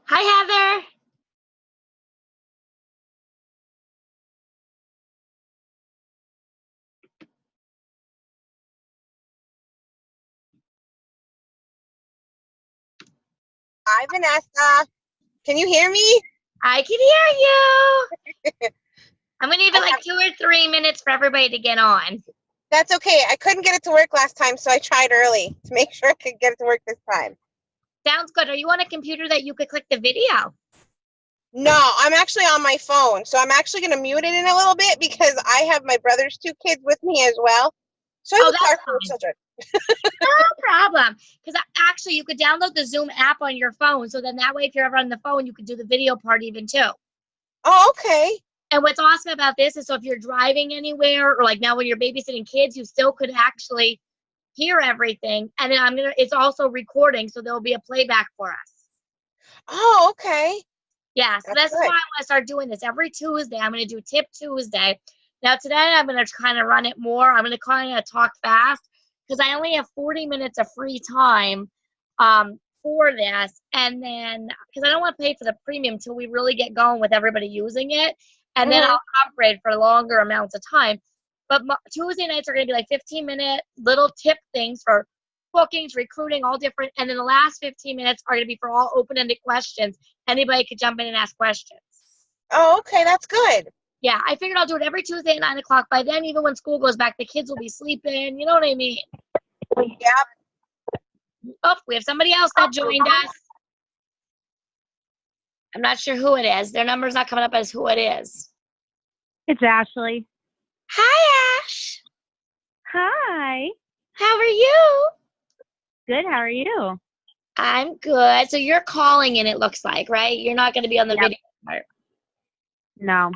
Hi, Heather. Hi, Vanessa. Can you hear me? I can hear you. I'm going to give I it like have, 2 or 3 minutes for everybody to get on. that's okay. I couldn't get it to work last time, so I tried early to make sure I could get it to work this time. Sounds good. Are you on a computer that you could click the video? No, I'm actually on my phone, so I'm actually going to mute it in a little bit because I have my brother's two kids with me as well. So I have Oh, a car that's full of fine. children. No problem. Because actually, you could download the Zoom app on your phone. So then that way, if you're ever on the phone, you could do the video part even too. Oh, okay. And what's awesome about this is so if you're driving anywhere or like now when you're babysitting kids, you still could actually hear everything. And then it's also recording. So there'll be a playback for us. Oh, okay. Yeah, so That's this is why good. I want to start doing this every Tuesday. I'm going to do Tip Tuesday. Now, today I'm going to kind of run it more. I'm going to kind of talk fast because I only have 40 minutes of free time for this. And then, because I don't want to pay for the premium until we really get going with everybody using it. And then Hmm. I'll upgrade for longer amounts of time. But Tuesday nights are going to be like 15-minute little tip things for bookings, recruiting, all different. And then the last 15 minutes are going to be for all open-ended questions. Anybody could jump in and ask questions. Oh, okay. That's good. Yeah, I figured I'll do it every Tuesday at 9 o'clock. By then, even when school goes back, the kids will be sleeping. You know what I mean? Yeah. Oh, we have somebody else that joined us. I'm not sure who it is. Their number's not coming up as who it is. It's Ashley. Hi, Ash. Hi. How are you? Good. How are you? I'm good. So you're calling in, it looks like, right? You're not going to be on the Yep. video part. No.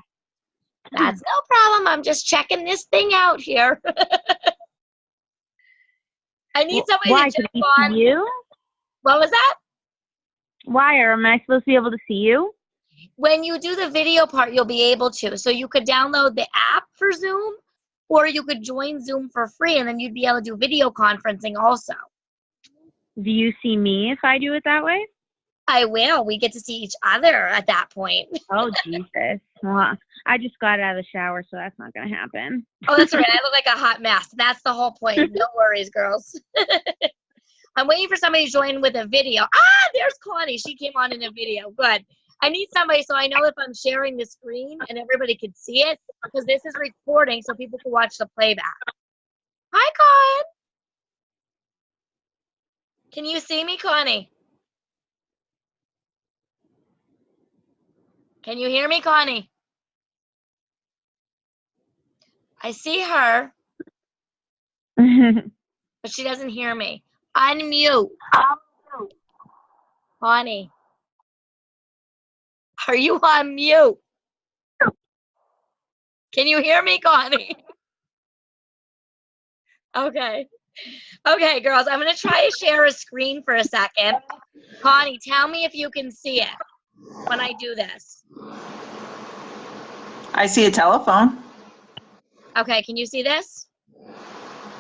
That's no problem. I'm just checking this thing out here. I need somebody Why? to Can jump I on. see you? What was that? Why? Am I supposed to be able to see you? When you do the video part, you'll be able to. So you could download the app for Zoom, or you could join Zoom for free, and then you'd be able to do video conferencing also. Do you see me if I do it that way? I will. We get to see each other at that point. Oh, Jesus. Well, I just got out of the shower, so that's not going to happen. Oh, that's right. I look like a hot mess. That's the whole point. No worries, girls. I'm waiting for somebody to join with a video. Ah, there's Connie. She came on in a video. Good. I need somebody so I know if I'm sharing the screen and everybody can see it because this is recording so people can watch the playback. Hi, Con. Can you see me, Connie? Can you hear me, Connie? I see her, but she doesn't hear me. Unmute. Connie. Are you on mute? Can you hear me, Connie? Okay. Okay, girls, I'm going to try to share a screen for a second. Connie, tell me if you can see it when I do this. I see a telephone. Okay, can you see this?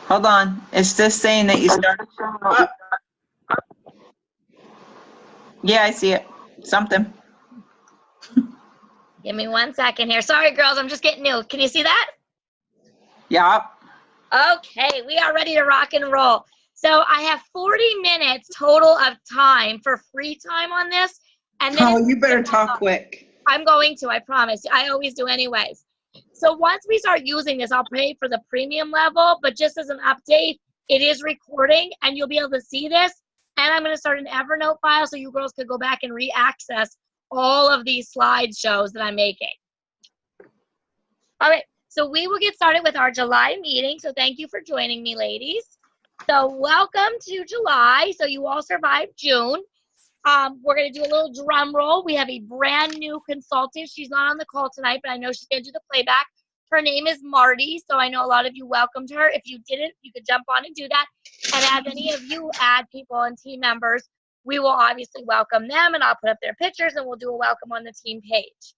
Hold on. It's just saying that you started. Oh. Yeah, I see it. Something. Give me 1 second here. Sorry, girls, I'm just getting new. Can you see that? Yeah. Okay, we are ready to rock and roll. So I have 40 minutes total of time for free time on this. And then Oh, you better talk quick. I'm going to, I promise. I always do anyways. So once we start using this, I'll pay for the premium level, but just as an update, it is recording and you'll be able to see this. And I'm going to start an Evernote file so you girls could go back and re-access all of these slideshows that I'm making. All right, so we will get started with our July meeting. So thank you for joining me, ladies. So welcome to July. So you all survived June. We're going to do a little drum roll. We have a brand new consultant. She's not on the call tonight, but I know she's going to do the playback. Her name is Marty, so I know a lot of you welcomed her. If you didn't, you could jump on and do that. And as any of you add people and team members, we will obviously welcome them, and I'll put up their pictures, and we'll do a welcome on the team page.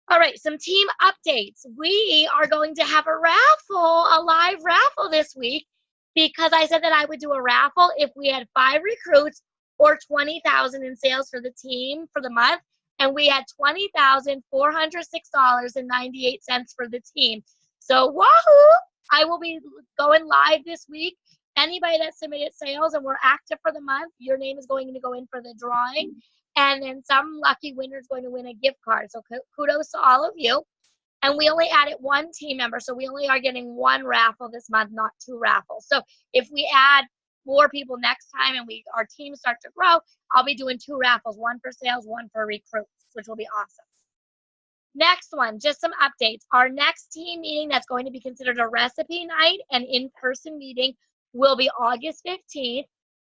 All right, some team updates. We are going to have a raffle, a live raffle this week, because I said that I would do a raffle if we had 5 recruits or 20,000 in sales for the team for the month. And we had $20,406.98 for the team. So wahoo! I will be going live this week. Anybody that submitted sales and were active for the month, your name is going to go in for the drawing. And then some lucky winner is going to win a gift card. So kudos to all of you. And we only added one team member, so we only are getting one raffle this month, not two raffles. So if we add more people next time and our team start to grow, I'll be doing two raffles, one for sales, one for recruits, which will be awesome. Next one, just some updates. Our next team meeting that's going to be considered a recipe night and in-person meeting will be August 15th.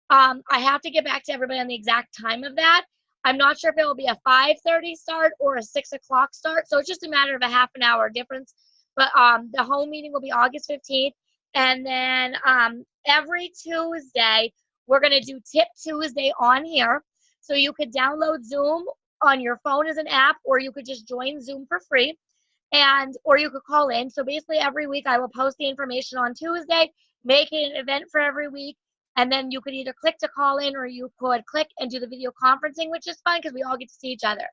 I have to get back to everybody on the exact time of that. I'm not sure if it will be a 5:30 start or a 6 o'clock start. So it's just a matter of a half an hour difference. But the home meeting will be August 15th. And then every Tuesday, we're going to do Tip Tuesday on here. So you could download Zoom on your phone as an app, or you could just join Zoom for free. Or you could call in. So basically every week I will post the information on Tuesday, make it an event for every week. And then you could either click to call in, or you could click and do the video conferencing, which is fun because we all get to see each other.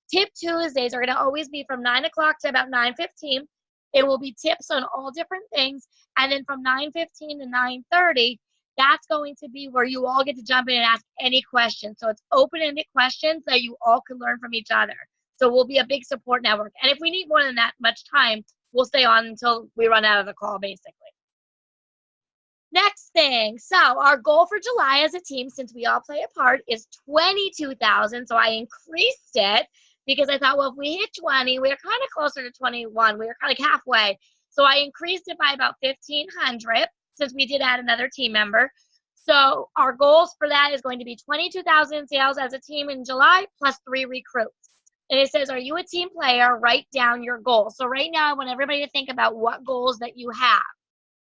Tip Tuesdays are going to always be from 9 o'clock to about 9:15. It will be tips on all different things. And then from 9:15 to 9:30, that's going to be where you all get to jump in and ask any questions. So it's open-ended questions that you all can learn from each other. So we'll be a big support network. And if we need more than that much time, we'll stay on until we run out of the call, basically. Next thing, so our goal for July as a team, since we all play a part, is 22,000. So I increased it because I thought, well, if we hit 20, we're kind of closer to 21. We were kind of like halfway. So I increased it by about 1,500 since we did add another team member. So our goals for that is going to be 22,000 in sales as a team in July plus 3 recruits. And it says, are you a team player? Write down your goals. So right now I want everybody to think about what goals that you have.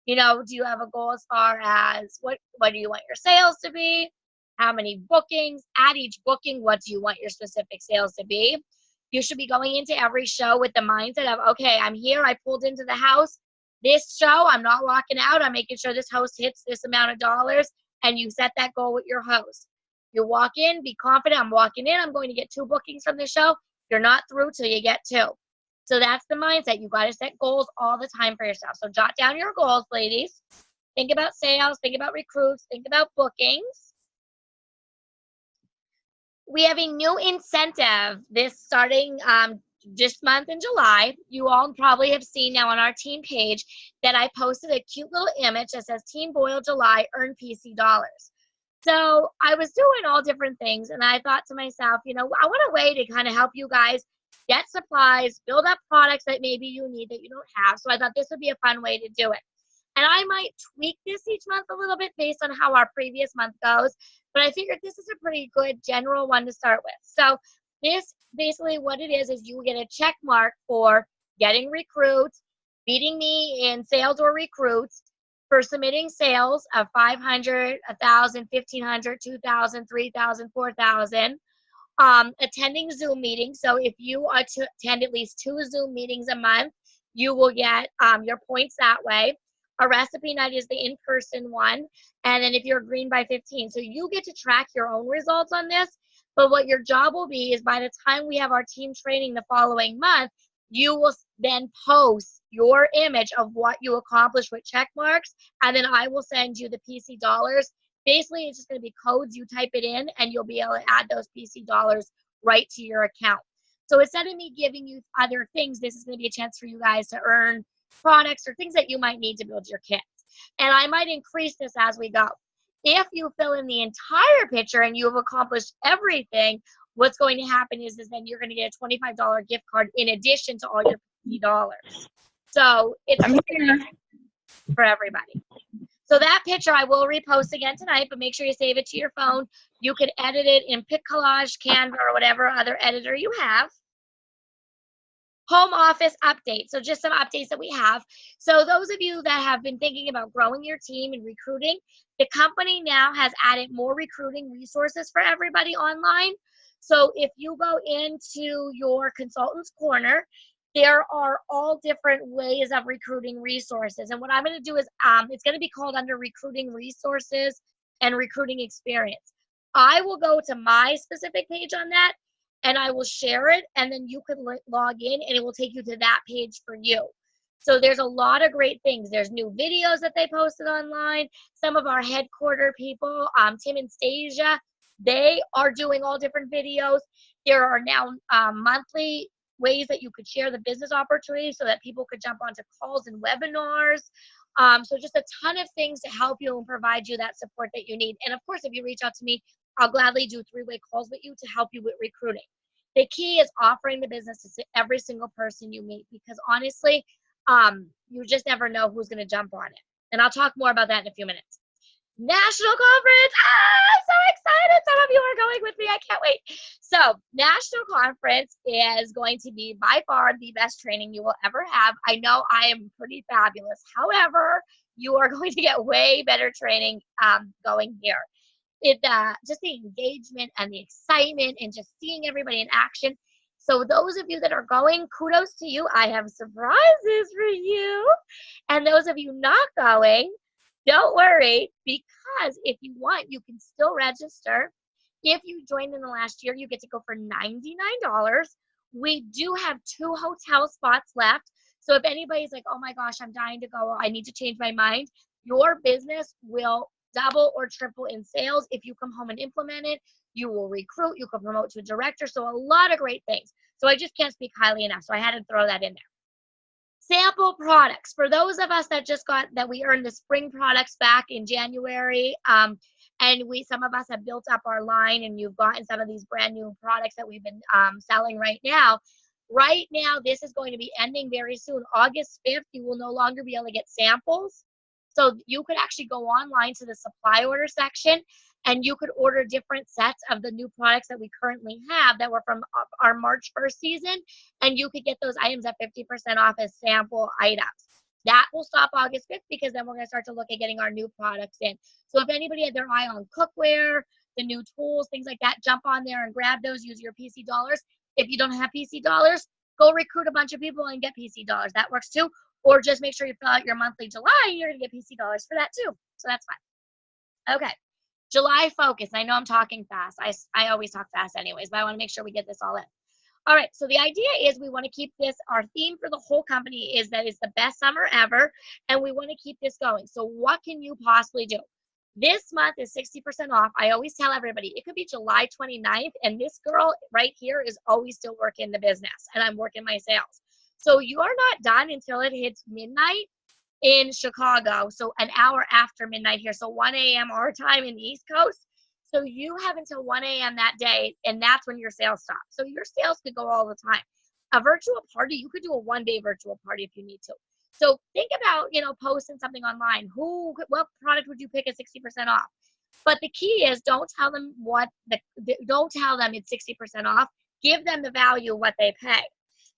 You know, do you have a goal as far as what do you want your sales to be? How many bookings? At each booking, what do you want your specific sales to be? You should be going into every show with the mindset of, okay, I'm here. I pulled into the house. This show, I'm not walking out. I'm making sure this host hits this amount of dollars. And you set that goal with your host. You walk in, be confident. I'm walking in. I'm going to get 2 bookings from the show. You're not through till you get 2. So that's the mindset. You got to set goals all the time for yourself. So jot down your goals, ladies. Think about sales. Think about recruits. Think about bookings. We have a new incentive starting this month in July. You all probably have seen now on our team page that I posted a cute little image that says Team Boyle July, earn PC dollars. So I was doing all different things, and I thought to myself, you know, I want a way to kind of help you guys get supplies, build up products that maybe you need that you don't have. So I thought this would be a fun way to do it. And I might tweak this each month a little bit based on how our previous month goes, but I figured this is a pretty good general one to start with. So this basically what it is you get a check mark for getting recruits, beating me in sales or recruits, for submitting sales of 500, 1,000, 1,500, 2,000, 3,000, 4,000. Attending Zoom meetings. So if you are to attend at least 2 Zoom meetings a month, you will get your points that way. A recipe night is the in-person one. And then if you're green by 15. So you get to track your own results on this. But what your job will be is by the time we have our team training the following month, you will then post your image of what you accomplished with check marks. And then I will send you the PC dollars. Basically, it's just going to be codes. You type it in, and you'll be able to add those PC dollars right to your account. So instead of me giving you other things, this is going to be a chance for you guys to earn products or things that you might need to build your kits. And I might increase this as we go. If you fill in the entire picture and you have accomplished everything, what's going to happen is then you're going to get a $25 gift card in addition to all your PC dollars. So it's for everybody. So that picture I will repost again tonight, but make sure you save it to your phone. You could edit it in PicCollage, Canva, or whatever other editor you have. Home office update. So just some updates that we have. So those of you that have been thinking about growing your team and recruiting, the company now has added more recruiting resources for everybody online. So if you go into your consultant's corner, there are all different ways of recruiting resources. And what I'm going to do is it's going to be called under recruiting resources and recruiting experience. I will go to my specific page on that and I will share it, and then you can log in and it will take you to that page for you. So there's a lot of great things. There's new videos that they posted online. Some of our headquarter people, Tim and Stasia, they are doing all different videos. There are now monthly ways that you could share the business opportunity so that people could jump onto calls and webinars. So just a ton of things to help you and provide you that support that you need. And of course, if you reach out to me, I'll gladly do 3-way calls with you to help you with recruiting. The key is offering the business to every single person you meet, because honestly, you just never know who's going to jump on it. And I'll talk more about that in a few minutes. National conference. I'm so excited. Some of you are going with me. I can't wait. So national conference is going to be by far the best training you will ever have. I know I am pretty fabulous. However, you are going to get way better training going here. Just the engagement and the excitement and just seeing everybody in action. So those of you that are going, kudos to you. I have surprises for you. And those of you not going, don't worry, because if you want, you can still register. If you joined in the last year, you get to go for $99. We do have 2 hotel spots left. So if anybody's like, oh my gosh, I'm dying to go, I need to change my mind, your business will double or triple in sales if you come home and implement it. You will recruit, you can promote to a director. So a lot of great things. So I just can't speak highly enough. So I had to throw that in there. Sample products. For those of us that we earned the spring products back in January, and some of us have built up our line, and you've gotten some of these brand new products that we've been selling right now. Right now, this is going to be ending very soon. August 5th, you will no longer be able to get samples. So you could actually go online to the supply order section, and you could order different sets of the new products that we currently have that were from our March 1st season, and you could get those items at 50% off as sample items. That will stop August 5th, because then we're going to start to look at getting our new products in. So if anybody had their eye on cookware, the new tools, things like that, jump on there and grab those, use your PC dollars. If you don't have PC dollars, go recruit a bunch of people and get PC dollars. That works too. Or just make sure you fill out your monthly July, and you're going to get PC dollars for that too. So that's fine. Okay. July focus. I know I'm talking fast. I always talk fast anyways, but I want to make sure we get this all in. All right, so the idea is we want to keep this, our theme for the whole company is that it's the best summer ever, and we want to keep this going. So what can you possibly do? This month is 60% off. I always tell everybody, it could be July 29th, and this girl right here is always still working the business, and I'm working my sales. So you are not done until it hits midnight in Chicago, so an hour after midnight here, so 1 a.m. our time in the East Coast. So you have until 1 a.m. that day, and that's when your sales stop. So your sales could go all the time. A virtual party, you could do a one-day virtual party if you need to. So think about, posting something online. What product would you pick at 60% off? But the key is don't tell them it's 60% off. Give them the value of what they pay.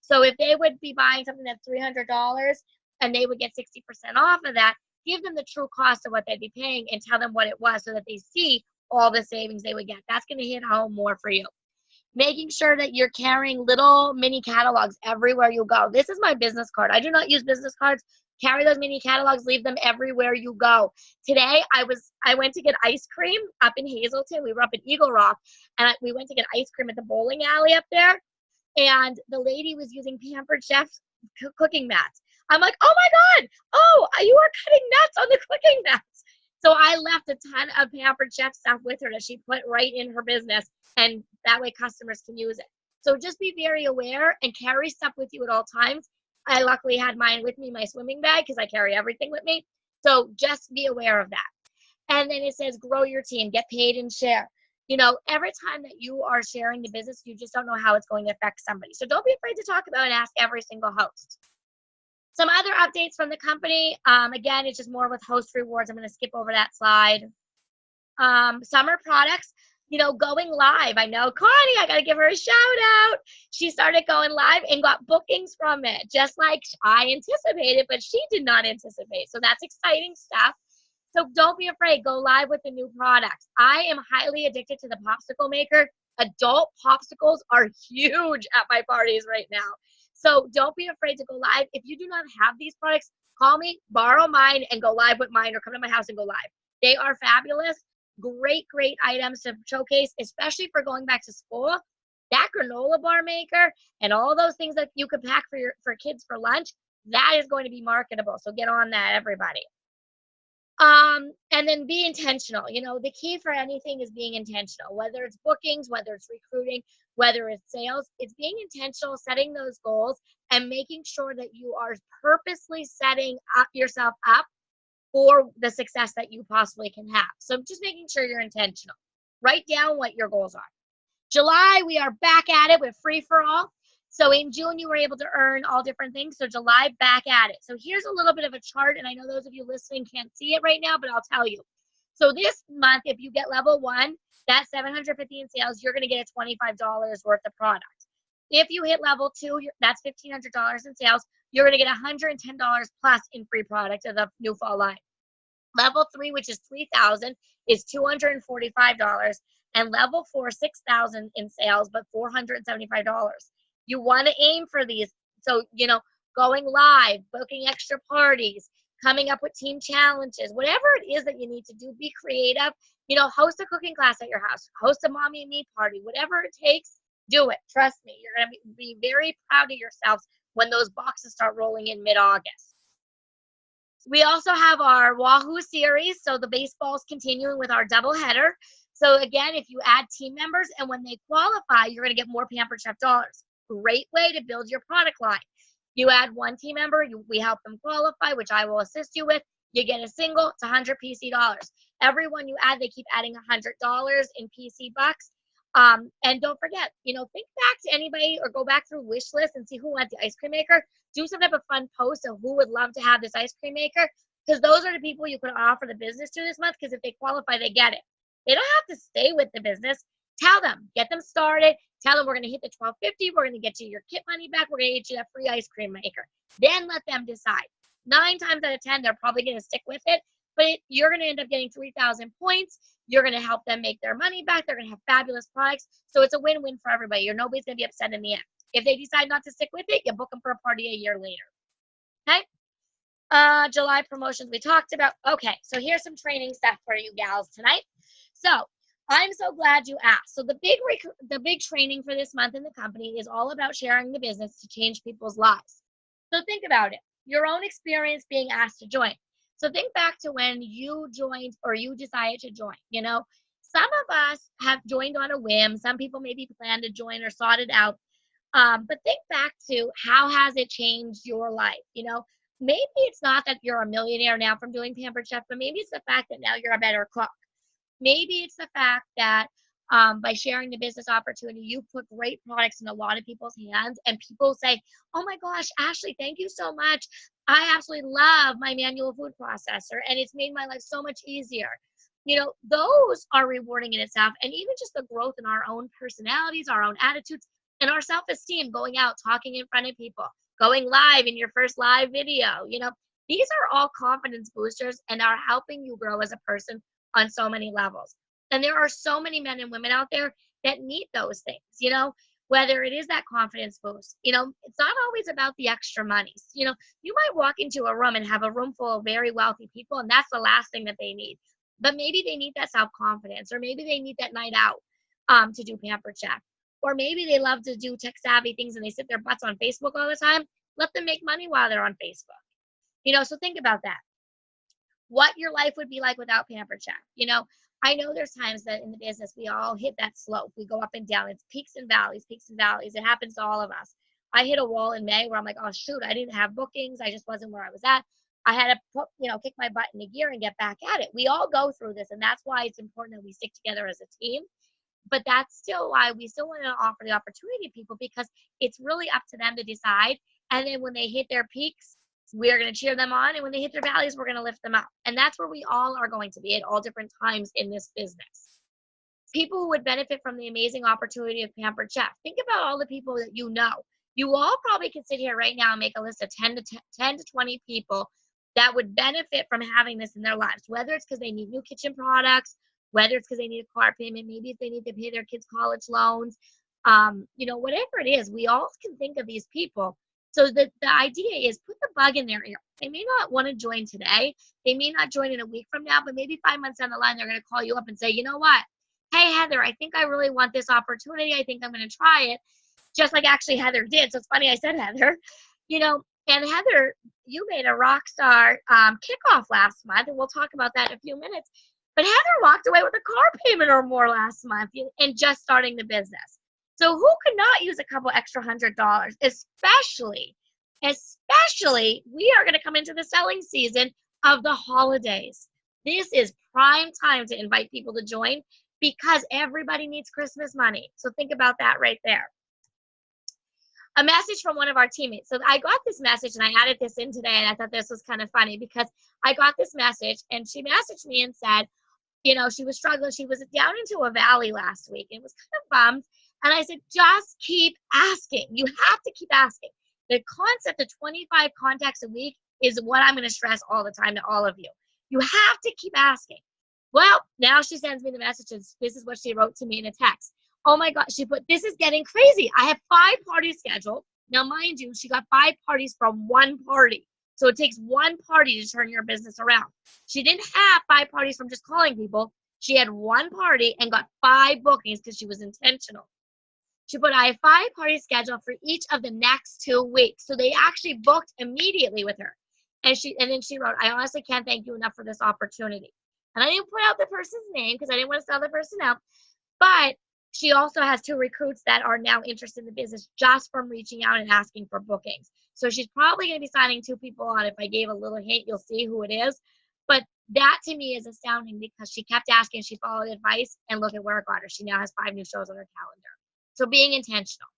So if they would be buying something that's $300 and they would get 60% off of that, give them the true cost of what they'd be paying and tell them what it was so that they see all the savings they would get. That's going to hit home more for you. Making sure that you're carrying little mini catalogs everywhere you go. This is my business card. I do not use business cards. Carry those mini catalogs, leave them everywhere you go. Today, I went to get ice cream up in Hazleton. We were up in Eagle Rock, and we went to get ice cream at the bowling alley up there, and the lady was using Pampered Chef's cooking mats. I'm like, oh my God, you are cutting nuts on the cooking mats. So I left a ton of Pampered Chef stuff with her that she put right in her business, and that way customers can use it. So just be very aware and carry stuff with you at all times. I luckily had mine with me, my swimming bag, because I carry everything with me. So just be aware of that. And then it says grow your team, get paid and share. Every time that you are sharing the business, you just don't know how it's going to affect somebody. So don't be afraid to talk about and ask every single host. Some other updates from the company. Again, it's just more with host rewards. I'm going to skip over that slide. Summer products, going live. I know Connie, I got to give her a shout out. She started going live and got bookings from it, just like I anticipated, but she did not anticipate. So that's exciting stuff. So don't be afraid. Go live with the new products. I am highly addicted to the popsicle maker. Adult popsicles are huge at my parties right now. So don't be afraid to go live. If you do not have these products, call me, borrow mine, and go live with mine, or come to my house and go live. They are fabulous. Great, great items to showcase, especially for going back to school. That granola bar maker and all those things that you could pack for kids for lunch, that is going to be marketable. So get on that, everybody. And then be intentional. You know, the key for anything is being intentional, whether it's bookings, whether it's recruiting, whether it's sales, it's being intentional, setting those goals and making sure that you are purposely setting up yourself up for the success that you possibly can have. So just making sure you're intentional. Write down what your goals are. July, we are back at it with free for all. So in June, you were able to earn all different things. So July, back at it. So here's a little bit of a chart, and I know those of you listening can't see it right now, but I'll tell you. So this month, if you get level 1, that's $750 in sales, you're going to get a $25 worth of product. If you hit level 2, that's $1,500 in sales. You're going to get $110 plus in free product of the new fall line. Level 3, which is $3,000, is $245, and level 4, $6,000 in sales, but $475. You want to aim for these. So, you know, going live, booking extra parties, coming up with team challenges, whatever it is that you need to do, be creative. You know, host a cooking class at your house, host a mommy and me party, whatever it takes, do it. Trust me, you're going to be very proud of yourselves when those boxes start rolling in mid-August. We also have our Wahoo series. So the baseball's continuing with our doubleheader. So again, if you add team members and when they qualify, you're going to get more Pampered Chef dollars. Great way to build your product line. You add one team member, we help them qualify, which I will assist you with. You get a single, it's 100 PC dollars. Everyone you add, they keep adding $100 in PC bucks. And don't forget, you know, think back to anybody or go back through wish list and see who wants the ice cream maker. Do some type of fun post of who would love to have this ice cream maker, because those are the people you can offer the business to this month, because if they qualify, they get it. They don't have to stay with the business. Tell them, get them started. Tell them we're going to hit the $1,250. We're going to get you your kit money back. We're going to get you that free ice cream maker. Then let them decide. 9 times out of 10, they're probably going to stick with it. But you're going to end up getting 3,000 points. You're going to help them make their money back. They're going to have fabulous products. So it's a win-win for everybody. Nobody's going to be upset in the end. If they decide not to stick with it, you book them for a party a year later. Okay? July promotions we talked about. Okay, so here's some training stuff for you gals tonight. So I'm so glad you asked. So the big training for this month in the company is all about sharing the business to change people's lives. So think about it. Your own experience being asked to join. So think back to when you joined or you decided to join. You know, some of us have joined on a whim. Some people maybe planned to join or sought it out. But think back to how has it changed your life? You know, maybe it's not that you're a millionaire now from doing Pampered Chef, but maybe it's the fact that now you're a better cook. Maybe it's the fact that by sharing the business opportunity, you put great products in a lot of people's hands and people say, oh my gosh, Ashley, thank you so much. I absolutely love my manual food processor and it's made my life so much easier. You know, those are rewarding in itself. And even just the growth in our own personalities, our own attitudes, and our self-esteem, going out, talking in front of people, going live in your first live video. You know, these are all confidence boosters and are helping you grow as a person on so many levels. And there are so many men and women out there that need those things, you know, whether it is that confidence boost. You know, it's not always about the extra money. You know, you might walk into a room and have a room full of very wealthy people, and that's the last thing that they need. But maybe they need that self-confidence, or maybe they need that night out to do Pampered Chef. Or maybe they love to do tech-savvy things and they sit their butts on Facebook all the time. Let them make money while they're on Facebook. You know, so think about that. What your life would be like without Pampered Chef. You know, I know there's times that in the business we all hit that slope. We go up and down. It's peaks and valleys, peaks and valleys. It happens to all of us. I hit a wall in May where I'm like, oh shoot, I didn't have bookings. I just wasn't where I was at. I had to put, you know, kick my butt into gear and get back at it. We all go through this, and that's why it's important that we stick together as a team. But that's still why we still want to offer the opportunity to people, because it's really up to them to decide. And then when they hit their peaks, we're going to cheer them on. And when they hit their valleys, we're going to lift them up. And that's where we all are going to be at all different times in this business. People who would benefit from the amazing opportunity of Pampered Chef. Think about all the people that you know. You all probably could sit here right now and make a list of 10 to 20 people that would benefit from having this in their lives, whether it's because they need new kitchen products, whether it's because they need a car payment, maybe if they need to pay their kids' college loans, you know, whatever it is, we all can think of these people So the idea is put the bug in their ear. They may not want to join today. They may not join in a week from now, but maybe 5 months down the line, they're going to call you up and say, you know what? Hey, Heather, I think I really want this opportunity. I think I'm going to try it. Just like actually Heather did. So it's funny I said Heather, and Heather, you made a rock star kickoff last month, and we'll talk about that in a few minutes. But Heather walked away with a car payment or more last month and just starting the business. So who could not use a couple extra $100, especially we are going to come into the selling season of the holidays. This is prime time to invite people to join because everybody needs Christmas money. So think about that right there. A message from one of our teammates. So I got this message and I added this in today, and I thought this was kind of funny because I got this message and she messaged me and said, she was struggling. She was down into a valley last week and was kind of bummed. And I said, just keep asking. You have to keep asking. The concept of 25 contacts a week is what I'm going to stress all the time to all of you. You have to keep asking. Well, now she sends me the messages. This is what she wrote to me in a text. Oh my God, she put, this is getting crazy. I have 5 parties scheduled. Now, mind you, she got 5 parties from one party. So it takes one party to turn your business around. She didn't have 5 parties from just calling people. She had one party and got 5 bookings because she was intentional. She put, I have 5 parties scheduled for each of the next 2 weeks. So they actually booked immediately with her. And then she wrote, I honestly can't thank you enough for this opportunity. And I didn't put out the person's name because I didn't want to sell the person out. But she also has 2 recruits that are now interested in the business just from reaching out and asking for bookings. So she's probably going to be signing 2 people on. If I gave a little hint, you'll see who it is. But that to me is astounding because she kept asking, she followed advice, and look at where it got her. She now has 5 new shows on her calendar. So being intentional.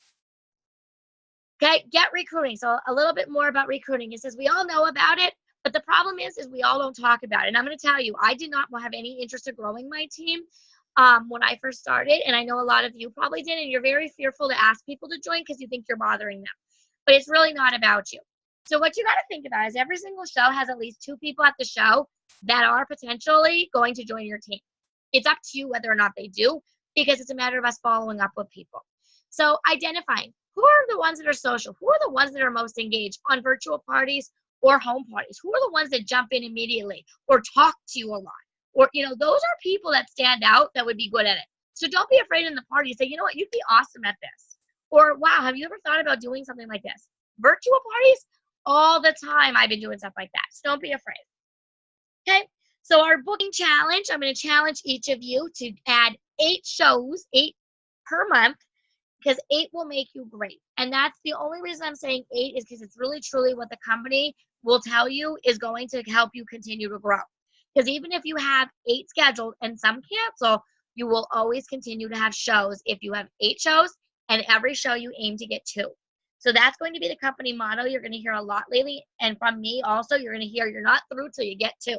Okay, get recruiting. So a little bit more about recruiting. It says we all know about it, but the problem is we all don't talk about it. And I'm going to tell you, I did not have any interest in growing my team when I first started, and I know a lot of you probably did, and you're very fearful to ask people to join because you think you're bothering them. But it's really not about you. So what you got to think about is every single show has at least 2 people at the show that are potentially going to join your team. It's up to you whether or not they do, because it's a matter of us following up with people. So identifying who are the ones that are social, who are the ones that are most engaged on virtual parties or home parties, who are the ones that jump in immediately or talk to you a lot. Or, those are people that stand out that would be good at it. So don't be afraid in the party. Say, you know what, you'd be awesome at this. Or, wow, have you ever thought about doing something like this? Virtual parties, all the time I've been doing stuff like that. So don't be afraid. Okay, so our booking challenge, I'm going to challenge each of you to add 8 shows, 8 per month, because 8 will make you great. And that's the only reason I'm saying 8 is because it's really, truly what the company will tell you is going to help you continue to grow. Because even if you have 8 scheduled and some cancel, you will always continue to have shows if you have 8 shows, and every show you aim to get 2. So that's going to be the company motto. You're going to hear a lot lately. And from me also, you're going to hear you're not through till you get 2.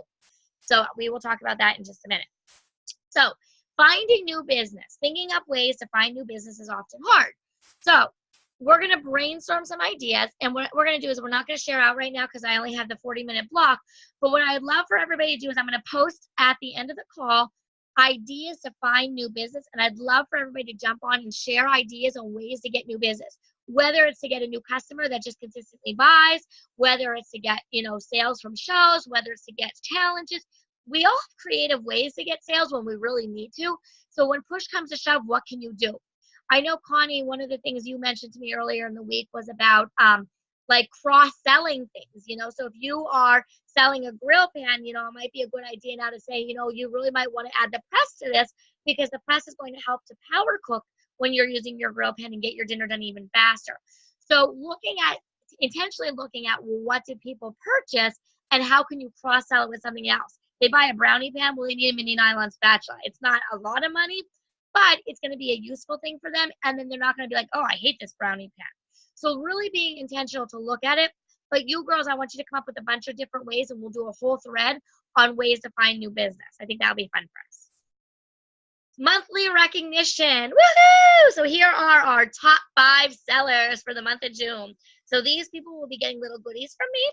So we will talk about that in just a minute. So finding new business, thinking up ways to find new business is often hard. So we're going to brainstorm some ideas, and what we're going to do is we're not going to share out right now because I only have the 40-minute block, but what I'd love for everybody to do is I'm going to post at the end of the call ideas to find new business, and I'd love for everybody to jump on and share ideas on ways to get new business, whether it's to get a new customer that just consistently buys, whether it's to get, sales from shows, whether it's to get challenges. We all have creative ways to get sales when we really need to. So when push comes to shove, what can you do? I know, Connie, one of the things you mentioned to me earlier in the week was about like cross-selling things, So if you are selling a grill pan, it might be a good idea now to say, you really might want to add the press to this because the press is going to help to power cook when you're using your grill pan and get your dinner done even faster. So intentionally looking at what do people purchase and how can you cross-sell it with something else? They buy a brownie pan, well, they need a mini nylon spatula. It's not a lot of money, but it's going to be a useful thing for them. And then they're not going to be like, oh, I hate this brownie pan. So really being intentional to look at it. But you girls, I want you to come up with a bunch of different ways, and we'll do a whole thread on ways to find new business. I think that'll be fun for us. Monthly recognition. Woohoo! So here are our top 5 sellers for the month of June. So these people will be getting little goodies from me.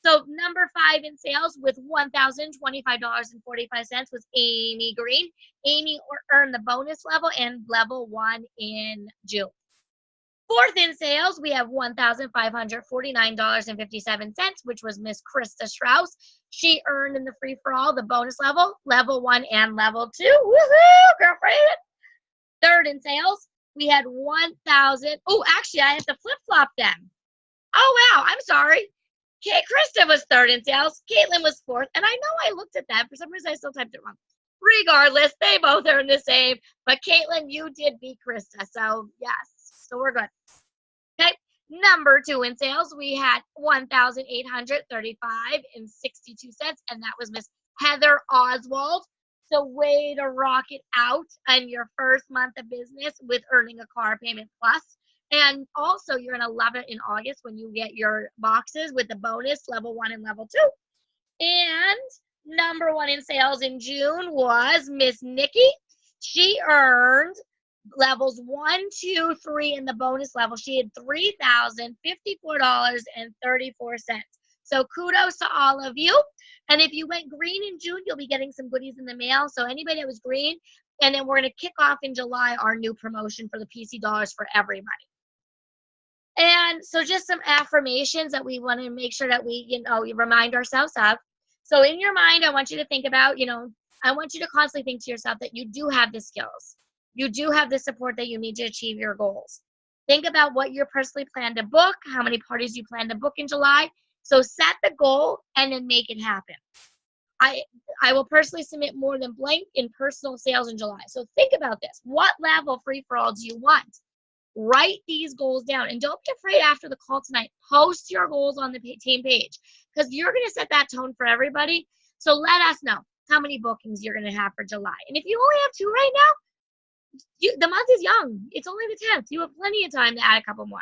So number 5 in sales with $1,025.45 was Amy Green. Amy earned the bonus level and level 1 in June. Fourth in sales, we have $1,549.57, which was Miss Krista Strauss. She earned in the free-for-all the bonus level 1 and level 2. Woohoo, girlfriend! Third in sales, we had 1,000. Oh, actually, I had to flip-flop them. Oh, wow, I'm sorry. Krista was third in sales. Caitlin was fourth. And I know I looked at that. For some reason, I still typed it wrong. Regardless, they both earned the same. But Caitlin, you did beat Krista. So, yes. So, we're good. Okay. Number 2 in sales, we had $1,835.62. And that was Miss Heather Oswald. So, way to rock it out on your first month of business with earning a car payment plus. And also, you're going to love it in August when you get your boxes with the bonus level 1 and level 2. And number 1 in sales in June was Miss Nikki. She earned levels 1, 2, 3 in the bonus level. She had $3,054.34. So kudos to all of you. And if you went green in June, you'll be getting some goodies in the mail. So anybody that was green, and then we're going to kick off in July our new promotion for the PC Dollars for everybody. And so just some affirmations that we want to make sure that we, remind ourselves of. So in your mind, I want you to think about, I want you to constantly think to yourself that you do have the skills. You do have the support that you need to achieve your goals. Think about what you personally plan to book, how many parties you plan to book in July. So set the goal and then make it happen. I will personally submit more than blank in personal sales in July. So think about this. What level free-for-all do you want? Write these goals down. And don't be afraid after the call tonight. Post your goals on the team page because you're going to set that tone for everybody. So let us know how many bookings you're going to have for July. And if you only have 2 right now, the month is young. It's only the 10th. You have plenty of time to add a couple more.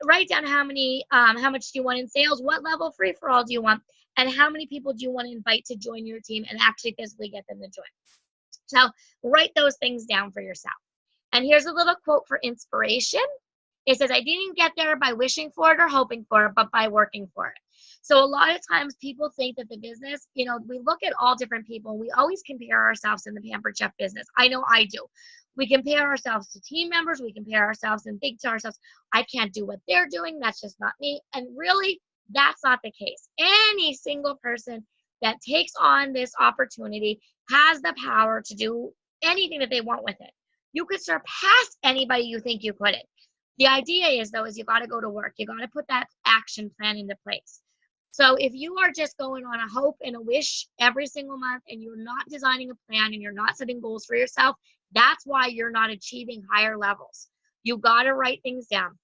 Write down how much do you want in sales, what level free-for-all do you want, and how many people do you want to invite to join your team and actually physically get them to join. So write those things down for yourself. And here's a little quote for inspiration. It says, I didn't get there by wishing for it or hoping for it, but by working for it. So a lot of times people think that the business, we look at all different people. We always compare ourselves in the Pampered Chef business. I know I do. We compare ourselves to team members. We compare ourselves and think to ourselves, I can't do what they're doing. That's just not me. And really, that's not the case. Any single person that takes on this opportunity has the power to do anything that they want with it. You could surpass anybody you think you couldn't. The idea is you got to go to work. You got to put that action plan into place. So if you are just going on a hope and a wish every single month and you're not designing a plan and you're not setting goals for yourself, that's why you're not achieving higher levels. You got to write things down.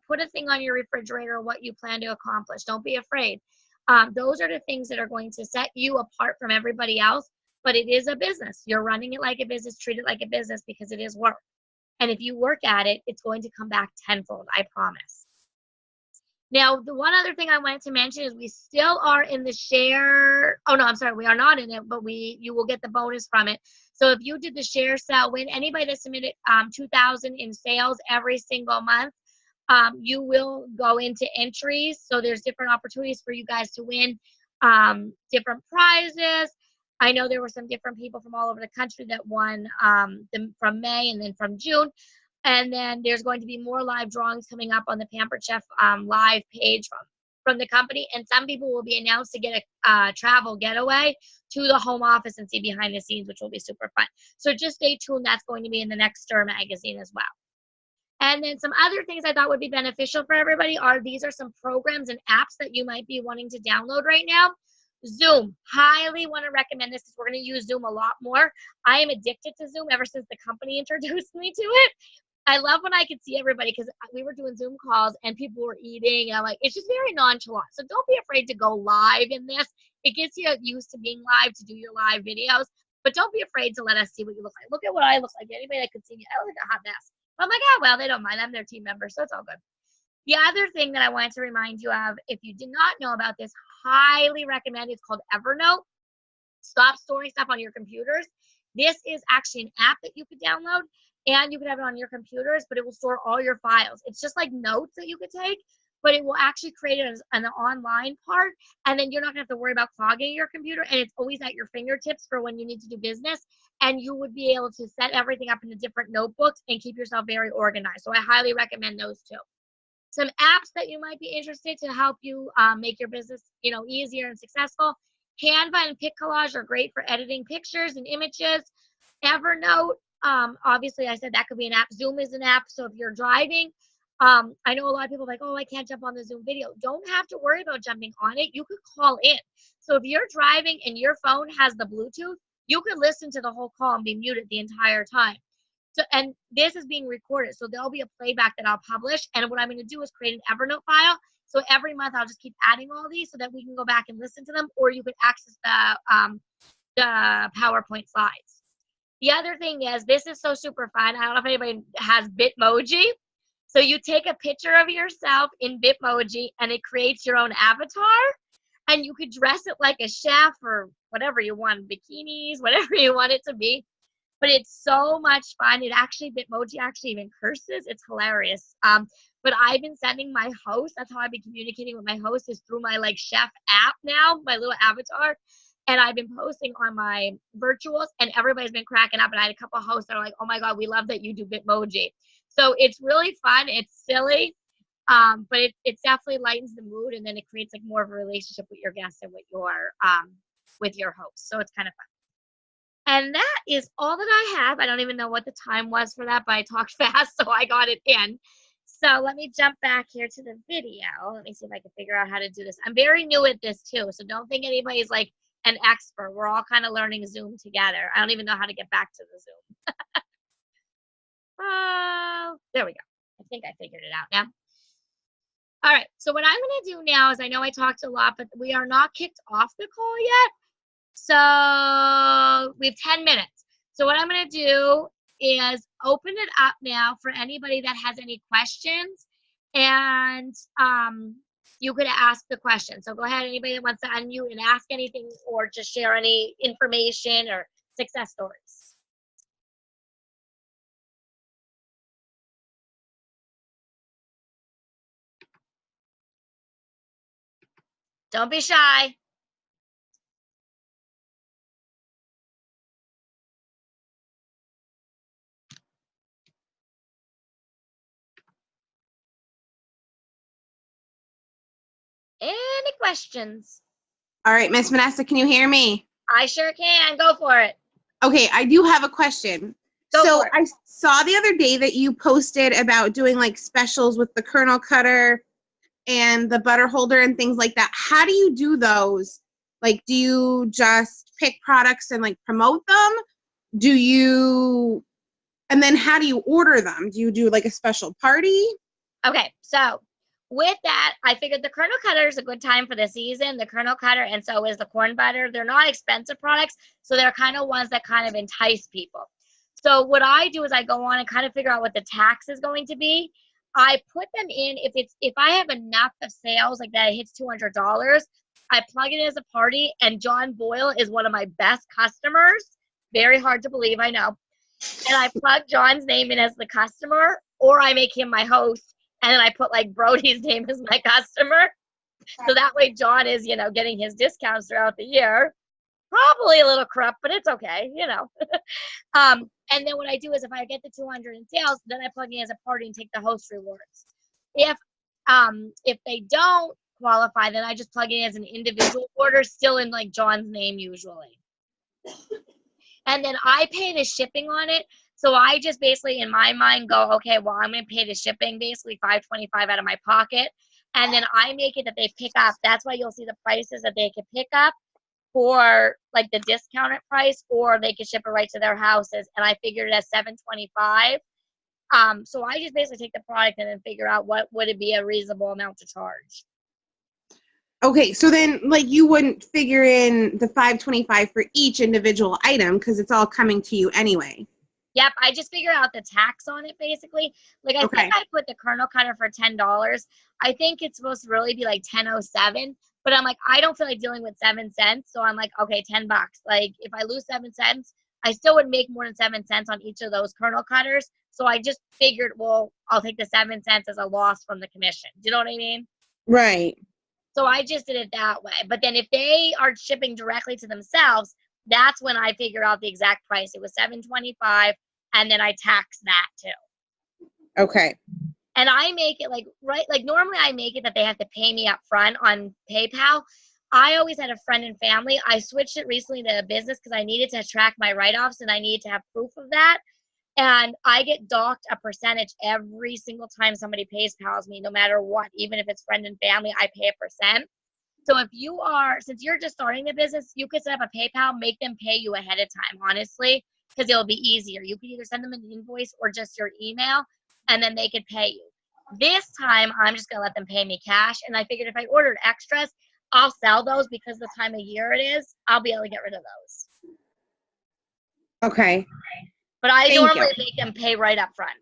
Put a thing on your refrigerator, what you plan to accomplish. Don't be afraid. Those are the things that are going to set you apart from everybody else. But it is a business. You're running it like a business, treat it like a business because it is work. And if you work at it, it's going to come back tenfold, I promise. Now, the one other thing I wanted to mention is we still are in the share. Oh, no, I'm sorry. We are not in it, but you will get the bonus from it. So if you did the share sale win, anybody that submitted $2,000 in sales every single month, you will go into entries. So there's different opportunities for you guys to win different prizes. I know there were some different people from all over the country that won from May and then from June. And then there's going to be more live drawings coming up on the Pampered Chef live page from the company. And some people will be announced to get a travel getaway to the home office and see behind the scenes, which will be super fun. So just stay tuned. That's going to be in the next Stir magazine as well. And then some other things I thought would be beneficial for everybody these are some programs and apps that you might be wanting to download right now. Zoom, highly want to recommend this because we're going to use Zoom a lot more. I am addicted to Zoom ever since the company introduced me to it. I love when I could see everybody because we were doing Zoom calls and people were eating. And I'm like, it's just very nonchalant. So don't be afraid to go live in this. It gets you used to being live, to do your live videos. But don't be afraid to let us see what you look like. Look at what I look like. Anybody that could see me, I look like a hot mess. I'm like, oh, well, they don't mind. I'm their team member, so it's all good. The other thing that I wanted to remind you of, if you did not know about this, highly recommend. It's called Evernote. Stop storing stuff on your computers. This is actually an app that you could download, and you could have it on your computers, but it will store all your files. It's just like notes that you could take, but it will actually create it as an online part, and then you're not gonna have to worry about clogging your computer, and it's always at your fingertips for when you need to do business, and you would be able to set everything up into different notebooks and keep yourself very organized. So I highly recommend those two. Some apps that you might be interested to help you make your business, easier and successful. Canva and PicCollage are great for editing pictures and images. Evernote, obviously I said that could be an app. Zoom is an app. So if you're driving, I know a lot of people are like, oh, I can't jump on the Zoom video. Don't have to worry about jumping on it. You could call in. So if you're driving and your phone has the Bluetooth, you could listen to the whole call and be muted the entire time. So, and this is being recorded, so there'll be a playback that I'll publish. And what I'm going to do is create an Evernote file. So every month I'll just keep adding all these so that we can go back and listen to them, or you can access the PowerPoint slides. The other thing is, this is so super fun. I don't know if anybody has Bitmoji. So you take a picture of yourself in Bitmoji and it creates your own avatar, and you could dress it like a chef or whatever you want, bikinis, whatever you want it to be. But it's so much fun. Bitmoji actually even curses. It's hilarious. But I've been sending my host, that's how I've been communicating with my host, is through my chef app now, my little avatar. And I've been posting on my virtuals, and everybody's been cracking up. And I had a couple of hosts that are like, oh my God, we love that you do Bitmoji. So it's really fun. It's silly, but it definitely lightens the mood, and then it creates more of a relationship with your guests and with your host. So it's kind of fun. And that is all that I have. I don't even know what the time was for that, but I talked fast, so I got it in. So let me jump back here to the video. Let me see if I can figure out how to do this. I'm very new at this too, so don't think anybody's an expert. We're all kind of learning Zoom together. I don't even know how to get back to the Zoom. There we go. I think I figured it out now. All right, so what I'm going to do now is, I know I talked a lot, but we are not kicked off the call yet. So we have 10 minutes. So what I'm going to do is open it up now for anybody that has any questions, and you could ask the question. So go ahead, anybody that wants to unmute and ask anything, or just share any information or success stories. Don't be shy. Any questions? All right, Miss Vanessa, can you hear me? I sure can. Go for it. Okay, I do have a question. Go So for it. I saw the other day that you posted about doing specials with the kernel cutter and the butter holder and things like that. How do you do those? Do you just pick products and promote them? And then how do you order them? Do you do a special party? Okay, so with that, I figured the kernel cutter is a good time for the season, the kernel cutter, and so is the corn butter. They're not expensive products, so they're kind of ones that kind of entice people. So what I do is I go on and kind of figure out what the tax is going to be. I put them in, if I have enough of sales that it hits $200, I plug it as a party, and John Boyle is one of my best customers. Very hard to believe, I know. And I plug John's name in as the customer, or I make him my host, and then I put Brody's name as my customer. So that way John is, getting his discounts throughout the year. Probably a little corrupt, but it's okay, And then what I do is, if I get the 200 in sales, then I plug in as a party and take the host rewards. If they don't qualify, then I just plug in as an individual order, still in John's name usually. And then I pay the shipping on it. So I just basically, in my mind, go, okay, well, I'm going to pay the shipping, basically $5.25 out of my pocket. And then I make it that they pick up. That's why you'll see the prices that they can pick up for the discounted price, or they can ship it right to their houses. And I figured it as $7.25. So I just basically take the product and then figure out what would it be a reasonable amount to charge. Okay, so then you wouldn't figure in the $5.25 for each individual item because it's all coming to you anyway. Yep, I just figure out the tax on it basically. I think I put the kernel cutter for $10. I think it's supposed to really be $10.07, but I'm I don't feel like dealing with 7 cents, so I'm okay, $10. If I lose 7 cents, I still would make more than 7 cents on each of those kernel cutters. So I just figured, well, I'll take the 7 cents as a loss from the commission. Do you know what I mean? Right. So I just did it that way. But then if they are shipping directly to themselves, that's when I figure out the exact price. It was $7.25, and then I tax that too. Okay. And I make it like normally I make it that they have to pay me up front on PayPal. I always had a friend and family. I switched it recently to a business because I needed to track my write-offs and I needed to have proof of that. And I get docked a percentage every single time somebody PayPals me, no matter what. Even if it's friend and family, I pay a percent. So since you're just starting the business, you could set up a PayPal, make them pay you ahead of time, honestly, because it'll be easier. You could either send them an invoice or just your email, and then they could pay you. This time, I'm just going to let them pay me cash. And I figured if I ordered extras, I'll sell those because the time of year it is. I'll be able to get rid of those. Okay. But I Thank normally you. make them pay right up front.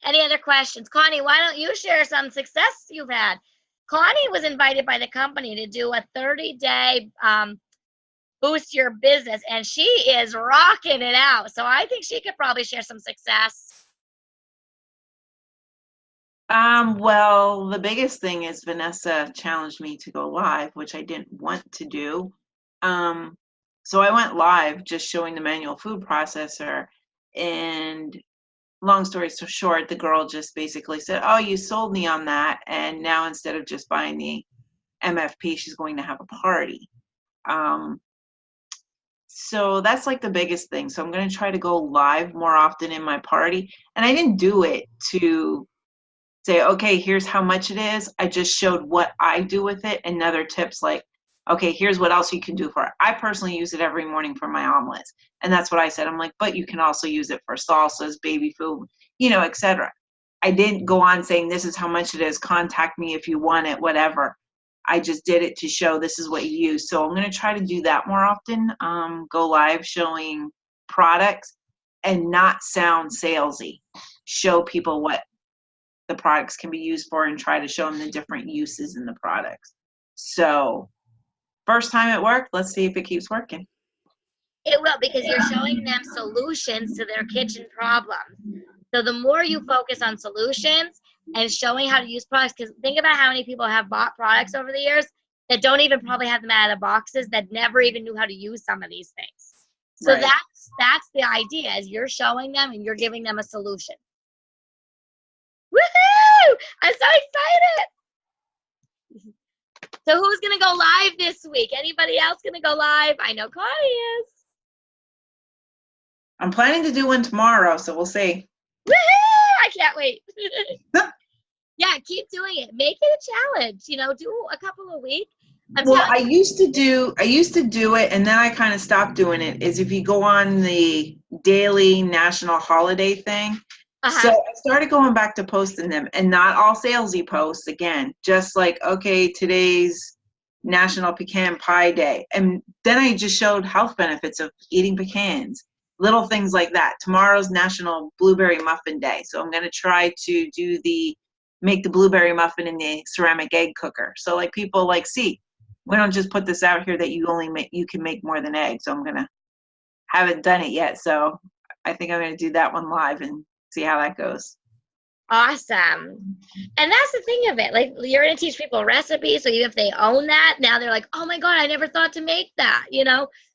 Any other questions? Connie, why don't you share some success you've had? Connie was invited by the company to do a 30-day boost your business, and she is rocking it out. So I think she could probably share some success. Well, the biggest thing is Vanessa challenged me to go live, which I didn't want to do. So I went live just showing the manual food processor, and long story so short, the girl just basically said, oh, you sold me on that, and now instead of just buying the MFP, she's going to have a party. So that's like the biggest thing. So I'm going to try to go live more often in my party. And I didn't do it to say, okay, here's how much it is. I just showed what I do with it and other tips like, okay, here's what else you can do for it. I personally use it every morning for my omelets. And that's what I said. I'm like, but you can also use it for salsas, baby food, etc. I didn't go on saying this is how much it is. Contact me if you want it, whatever. I just did it to show this is what you use. So I'm going to try to do that more often. Go live showing products and not sound salesy. Show people what the products can be used for and try to show them the different uses in the products. So first time it worked, let's see if it keeps working. It will, because you're showing them solutions to their kitchen problems. So the more you focus on solutions and showing how to use products, because think about how many people have bought products over the years that don't even probably have them out of the boxes, that never even knew how to use some of these things. So Right. that's the idea, is you're showing them and you're giving them a solution. Woohoo! I'm so excited. So who's going to go live this week? Anybody else going to go live? I know Connie is. I'm planning to do one tomorrow, so we'll see. Woohoo! I can't wait. Yeah, keep doing it. Make it a challenge. Do a couple a week. Well, I used to do it, and then I kind of stopped doing it. Is if you go on the daily national holiday thing. So I started going back to posting them, and not all salesy posts again. Just like, okay, today's National Pecan Pie Day, and then I just showed health benefits of eating pecans, little things like that. Tomorrow's National Blueberry Muffin Day, so I'm going to try to do make the blueberry muffin in the ceramic egg cooker. So like people see, we don't just put this out here that you can make more than eggs. So haven't done it yet. So I think I'm going to do that one live and see how that goes. Awesome. And that's the thing of it. Like, you're going to teach people recipes. So even if they own that, now they're like, oh my God, I never thought to make that,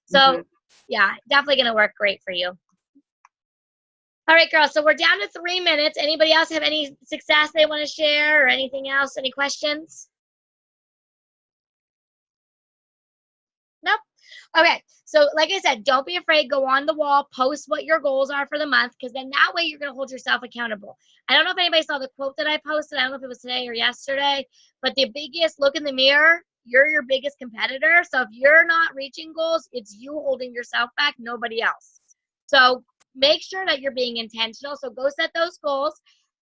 So yeah, definitely going to work great for you. All right, girls. So we're down to 3 minutes. Anybody else have any success they want to share or anything else? Any questions? Nope. Okay. So like I said, don't be afraid. Go on the wall, post what your goals are for the month, because then that way you're going to hold yourself accountable. I don't know if anybody saw the quote that I posted. I don't know if it was today or yesterday, but the biggest look in the mirror, you're your biggest competitor. So if you're not reaching goals, it's you holding yourself back, nobody else. So make sure that you're being intentional. So go set those goals.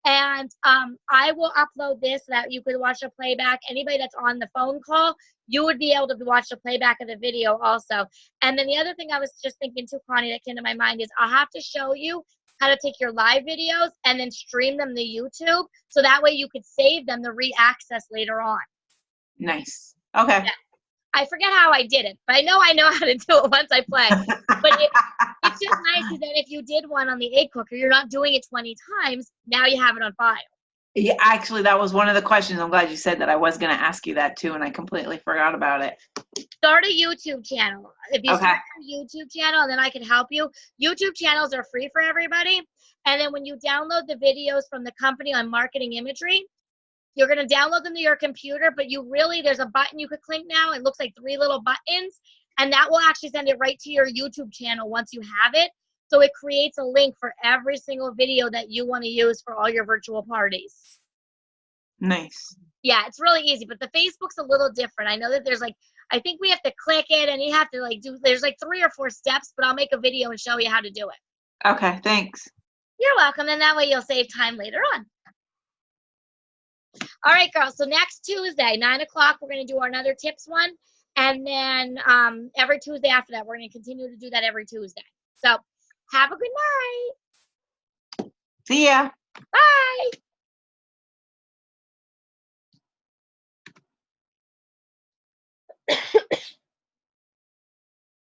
And I will upload this so that you could watch the playback. Anybody that's on the phone call, you would be able to watch the playback of the video also. And then the other thing I was just thinking too, Connie, that came to my mind is I'll have to show you how to take your live videos and then stream them to YouTube. So that way you could save them to re-access later on. Nice. Okay. Yeah. I forget how I did it, but I know how to do it once I play. But it's just nice because then if you did one on the egg cooker, you're not doing it 20 times. Now you have it on file. Yeah, actually, that was one of the questions. I'm glad you said that. I was going to ask you that too, and I completely forgot about it. Start a YouTube channel. If you Okay. start your YouTube channel, and then I can help you. YouTube channels are free for everybody. And then when you download the videos from the company on marketing imagery, you're going to download them to your computer, but there's a button you could click now. It looks like 3 little buttons, and that will actually send it right to your YouTube channel once you have it. So it creates a link for every single video that you want to use for all your virtual parties. Nice. Yeah, it's really easy, but the Facebook's a little different. I know that there's I think we have to click it and you have to there's 3 or 4 steps, but I'll make a video and show you how to do it. Okay, thanks. You're welcome. And that way you'll save time later on. All right, girls. So next Tuesday, 9 o'clock, we're going to do another tips one. And then every Tuesday after that, we're going to continue to do that every Tuesday. So have a good night. See ya. Bye.